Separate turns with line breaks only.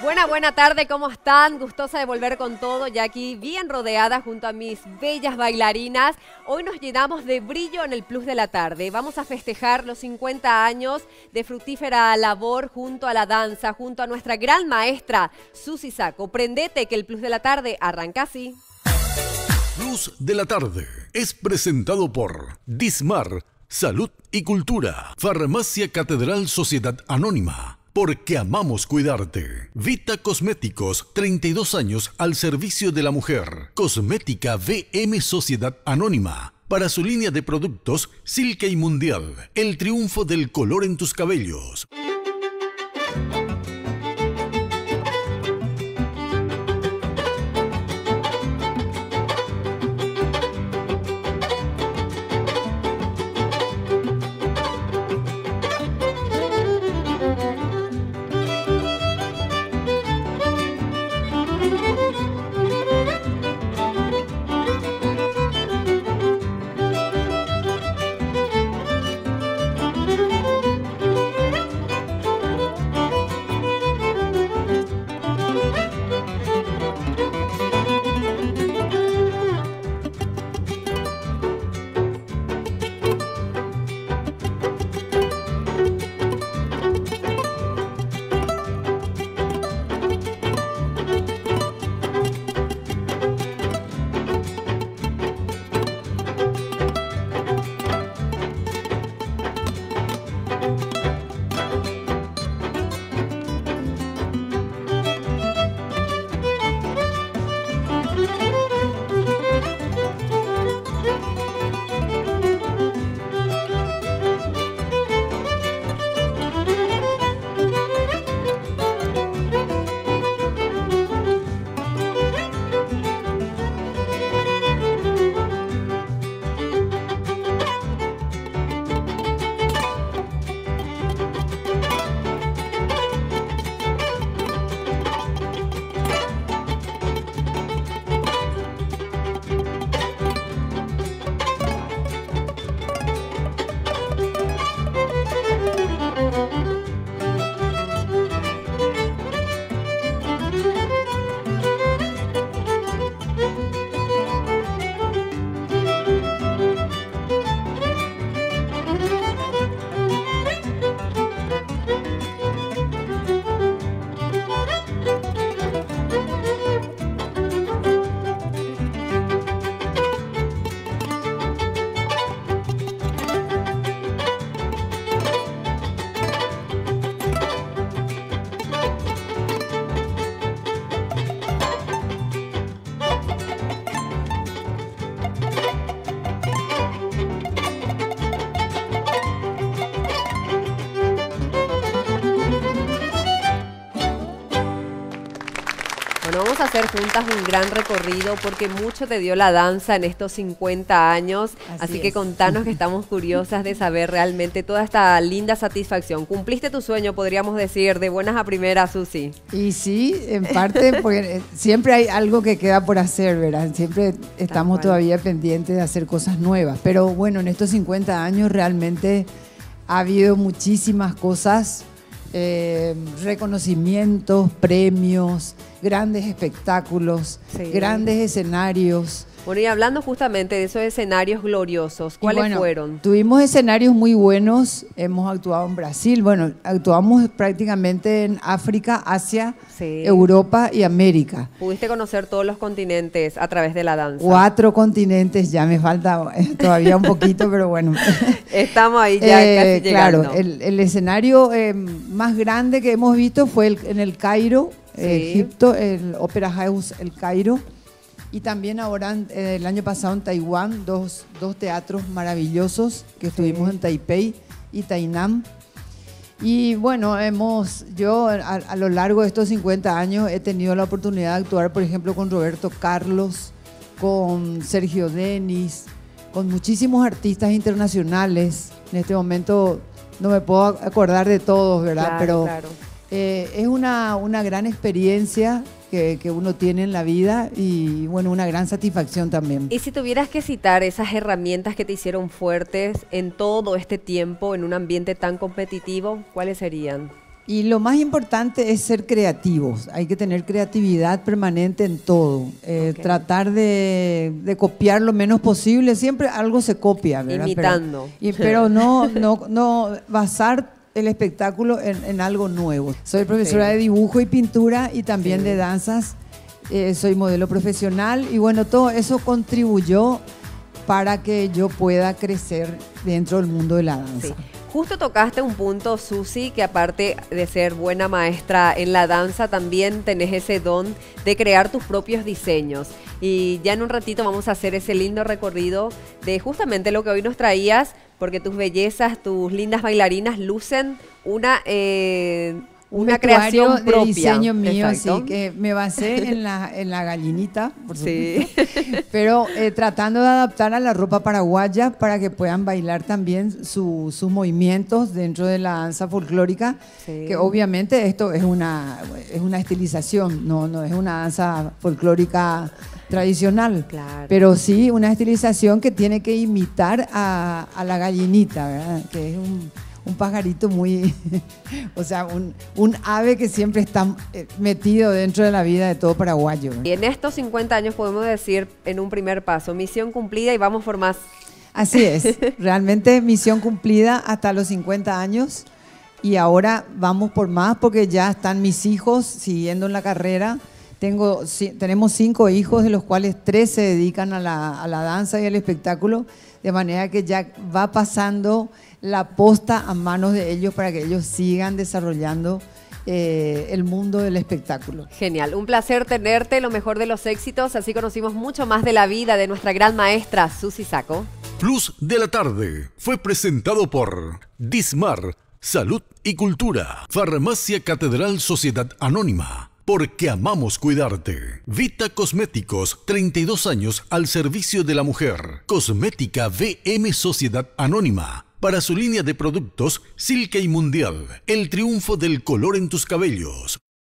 Buena tarde, ¿cómo están? Gustosa de volver con todo, ya aquí bien rodeada junto a mis bellas bailarinas. Hoy nos llenamos de brillo en el Plus de la Tarde. Vamos a festejar los 50 años de fructífera labor junto a la danza, junto a nuestra gran maestra, Susi Saco. Prendete que el Plus de la Tarde arranca así.
Plus de la Tarde es presentado por Dismar, Salud y Cultura, Farmacia Catedral Sociedad Anónima. Porque amamos cuidarte. Vita Cosméticos, 32 años al servicio de la mujer. Cosmética VM Sociedad Anónima. Para su línea de productos, Silke y Mundial. El triunfo del color en tus cabellos.
Vamos a hacer juntas un gran recorrido porque mucho te dio la danza en estos 50 años, así que contanos que estamos curiosas de saber realmente toda esta linda satisfacción. ¿Cumpliste tu sueño, podríamos decir, de buenas a primeras, Susi?
Y sí, en parte, porque siempre hay algo que queda por hacer, ¿verdad? Siempre estamos todavía pendientes de hacer cosas nuevas, pero bueno, en estos 50 años realmente ha habido muchísimas cosas, reconocimientos, premios, grandes espectáculos, grandes escenarios.
Bueno, y hablando justamente de esos escenarios gloriosos, ¿cuáles fueron?
Tuvimos escenarios muy buenos, hemos actuado en Brasil, bueno, actuamos prácticamente en África, Asia, Europa y América.
Pudiste conocer todos los continentes a través de la danza.
4 continentes, ya me falta todavía un poquito, pero bueno.
Estamos ahí ya casi llegando.
Claro, el escenario más grande que hemos visto fue en el Cairo, Egipto, el Opera House El Cairo, y también ahora el año pasado en Taiwán, dos teatros maravillosos que estuvimos en Taipei y Tainan. Y bueno, yo a lo largo de estos 50 años he tenido la oportunidad de actuar, por ejemplo, con Roberto Carlos, con Sergio Denis, con muchísimos artistas internacionales. En este momento no me puedo acordar de todos, ¿verdad? Pero es una gran experiencia que uno tiene en la vida y bueno, una gran satisfacción también.
Y si tuvieras que citar esas herramientas que te hicieron fuertes en todo este tiempo, en un ambiente tan competitivo, ¿cuáles serían?
Y lo más importante es ser creativos. Hay que tener creatividad permanente en todo. Tratar de copiar lo menos posible. Siempre algo se copia, ¿verdad?
Imitando.
Pero no basar el espectáculo en algo nuevo. Soy profesora de dibujo y pintura y también de danzas. Soy modelo profesional y bueno, todo eso contribuyó para que yo pueda crecer dentro del mundo de la danza.
Sí. Justo tocaste un punto, Susi, que aparte de ser buena maestra en la danza, también tenés ese don de crear tus propios diseños. Y ya en un ratito vamos a hacer ese lindo recorrido de justamente lo que hoy nos traías, porque tus bellezas, tus lindas bailarinas lucen una creación propia.
De diseño mío,
exacto.
Sí, que me basé en la gallinita, por
sí.
supuesto, pero tratando de adaptar a la ropa paraguaya para que puedan bailar también sus movimientos dentro de la danza folclórica, sí. Que obviamente esto es una estilización, no es una danza folclórica tradicional,
claro.
Pero sí una estilización que tiene que imitar a la gallinita, ¿verdad? Que es un pajarito muy, o sea, un ave que siempre está metido dentro de la vida de todo paraguayo.
Y en estos 50 años podemos decir, en un primer paso, misión cumplida y vamos por más.
Así es, realmente misión cumplida hasta los 50 años y ahora vamos por más porque ya están mis hijos siguiendo en la carrera. Tenemos 5 hijos, de los cuales 3 se dedican a la danza y al espectáculo, de manera que ya va pasando la posta a manos de ellos para que ellos sigan desarrollando el mundo del espectáculo.
Genial, un placer tenerte, lo mejor de los éxitos, así conocimos mucho más de la vida de nuestra gran maestra Susi Sacco.
Plus de la tarde fue presentado por Dismar, Salud y Cultura, Farmacia Catedral Sociedad Anónima. Porque amamos cuidarte. Vita Cosméticos, 32 años al servicio de la mujer. Cosmética VM Sociedad Anónima. Para su línea de productos, Silke y Mundial. El triunfo del color en tus cabellos.